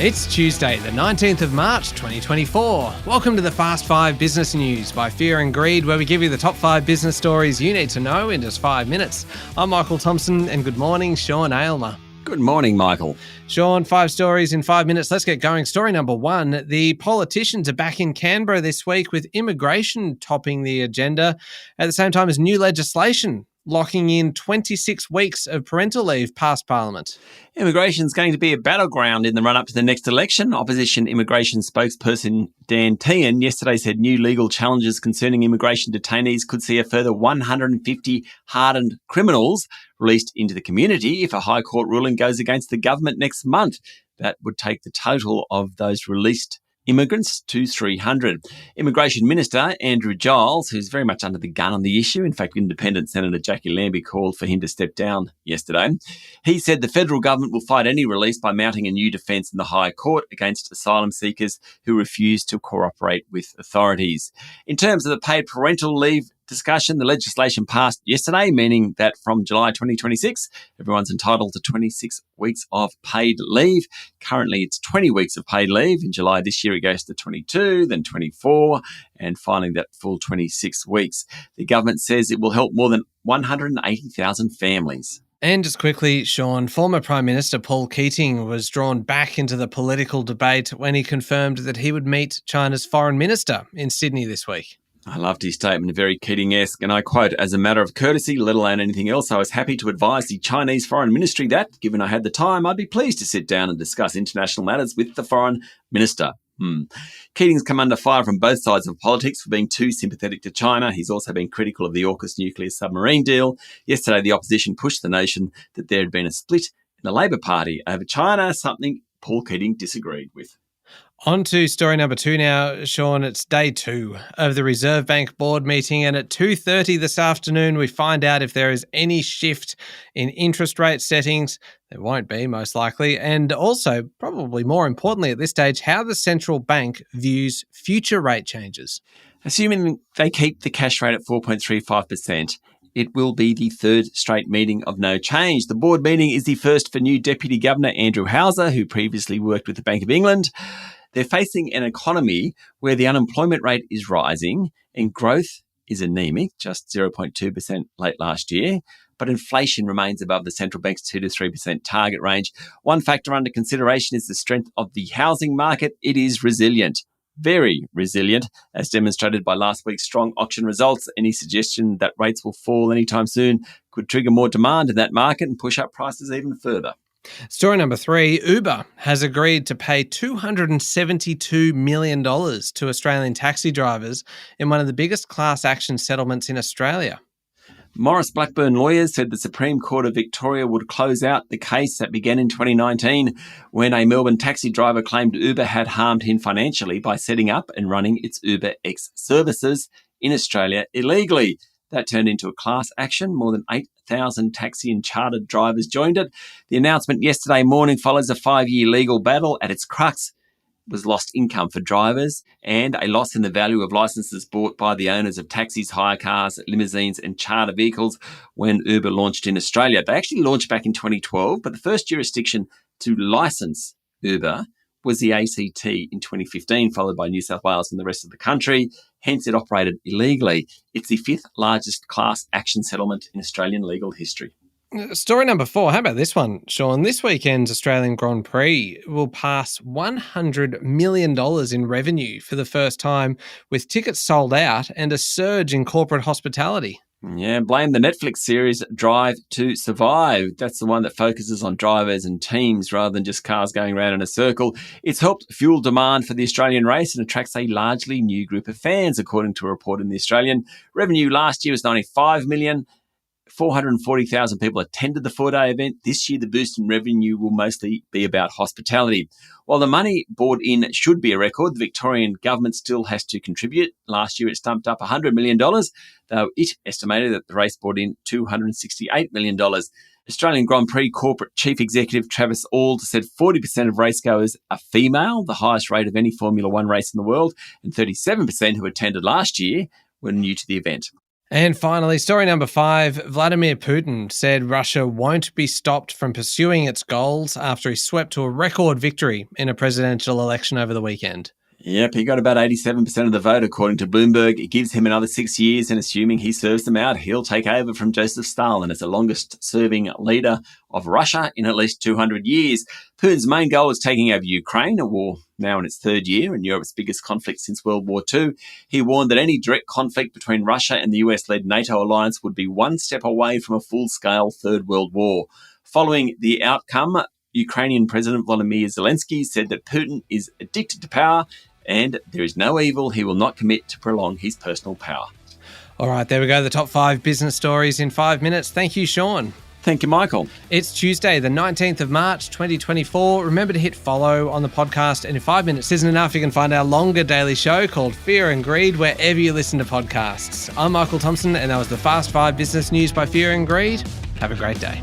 It's Tuesday, the 19th of March, 2024. Welcome to the Fast 5 Business News by Fear and Greed, where we give you the top 5 business stories you need to know in just 5 minutes. I'm Michael Thompson, and good morning, Sean Aylmer. Good morning, Michael. Sean, 5 stories in 5 minutes. Let's get going. Story number 1. The politicians are back in Canberra this week with immigration topping the agenda at the same time as new legislation locking in 26 weeks of parental leave past Parliament. Immigration is going to be a battleground in the run-up to the next election. Opposition immigration spokesperson Dan Tehan yesterday said new legal challenges concerning immigration detainees could see a further 150 hardened criminals released into the community if a High Court ruling goes against the government next month. That would take the total of those released immigrants to 300. Immigration Minister Andrew Giles, who's very much under the gun on the issue, in fact, Independent Senator Jackie Lambie called for him to step down yesterday. He said the federal government will fight any release by mounting a new defence in the High Court against asylum seekers who refuse to cooperate with authorities. In terms of the paid parental leave discussion, the legislation passed yesterday, meaning that from July 2026, everyone's entitled to 26 weeks of paid leave. Currently, it's 20 weeks of paid leave. In July this year, it goes to 22, then 24, and finally that full 26 weeks. The government says it will help more than 180,000 families. And just quickly, Sean, former Prime Minister Paul Keating was drawn back into the political debate when he confirmed that he would meet China's foreign minister in Sydney this week. I loved his statement, very Keating-esque, and I quote, "As a matter of courtesy, let alone anything else, I was happy to advise the Chinese Foreign Ministry that, given I had the time, I'd be pleased to sit down and discuss international matters with the Foreign Minister." Keating's come under fire from both sides of politics for being too sympathetic to China. He's also been critical of the AUKUS nuclear submarine deal. Yesterday, the opposition pushed the notion that there had been a split in the Labor Party over China, something Paul Keating disagreed with. On to story number 2 now, Sean. It's day 2 of the Reserve Bank board meeting, and at 2:30 this afternoon, we find out if there is any shift in interest rate settings. There won't be, most likely. And also, probably more importantly at this stage, how the central bank views future rate changes. Assuming they keep the cash rate at 4.35%, it will be the third straight meeting of no change. The board meeting is the first for new Deputy Governor Andrew Hauser, who previously worked with the Bank of England. They're facing an economy where the unemployment rate is rising and growth is anemic, just 0.2% late last year, but inflation remains above the central bank's 2 to 3% target range. One factor under consideration is the strength of the housing market. It is resilient, very resilient, as demonstrated by last week's strong auction results. Any suggestion that rates will fall anytime soon could trigger more demand in that market and push up prices even further. Story number 3, Uber has agreed to pay $272 million to Australian taxi drivers in one of the biggest class action settlements in Australia. Morris Blackburn lawyers said the Supreme Court of Victoria would close out the case that began in 2019 when a Melbourne taxi driver claimed Uber had harmed him financially by setting up and running its UberX services in Australia illegally. That turned into a class action. More than 8,000 taxi and chartered drivers joined it. The announcement yesterday morning follows a 5-year legal battle. At its crux was lost income for drivers and a loss in the value of licenses bought by the owners of taxis, hire cars, limousines and charter vehicles when Uber launched in Australia. They actually launched back in 2012, but the first jurisdiction to license Uber was the ACT in 2015, followed by New South Wales and the rest of the country. Hence, it operated illegally. It's the 5th largest class action settlement in Australian legal history. Story number 4. How about this one, Sean? This weekend's Australian Grand Prix will pass $100 million in revenue for the first time, with tickets sold out and a surge in corporate hospitality. Yeah, blame the Netflix series Drive to Survive. That's the one that focuses on drivers and teams rather than just cars going around in a circle. It's helped fuel demand for the Australian race and attracts a largely new group of fans, according to a report in The Australian. Revenue last year was $95 million. 440,000 people attended the 4-day event. This year, the boost in revenue will mostly be about hospitality. While the money brought in should be a record, the Victorian government still has to contribute. Last year, it stumped up $100 million, though it estimated that the race brought in $268 million. Australian Grand Prix Corporate Chief Executive Travis Auld said 40% of racegoers are female, the highest rate of any Formula One race in the world, and 37% who attended last year were new to the event. And finally, story number 5, Vladimir Putin said Russia won't be stopped from pursuing its goals after he swept to a record victory in a presidential election over the weekend. Yep, he got about 87% of the vote, according to Bloomberg. It gives him another 6 years, and assuming he serves them out, he'll take over from Joseph Stalin as the longest-serving leader of Russia in at least 200 years. Putin's main goal is taking over Ukraine, a war now in its third year and Europe's biggest conflict since World War II. He warned that any direct conflict between Russia and the US-led NATO alliance would be one step away from a full-scale Third World War. Following the outcome, Ukrainian President Volodymyr Zelensky said that Putin is addicted to power and there is no evil he will not commit to prolong his personal power. All right, there we go. The top 5 business stories in 5 minutes. Thank you, Sean. Thank you, Michael. It's Tuesday, the 19th of March, 2024. Remember to hit follow on the podcast. And if 5 minutes isn't enough, you can find our longer daily show called Fear and Greed wherever you listen to podcasts. I'm Michael Thompson, and that was the Fast 5 business news by Fear and Greed. Have a great day.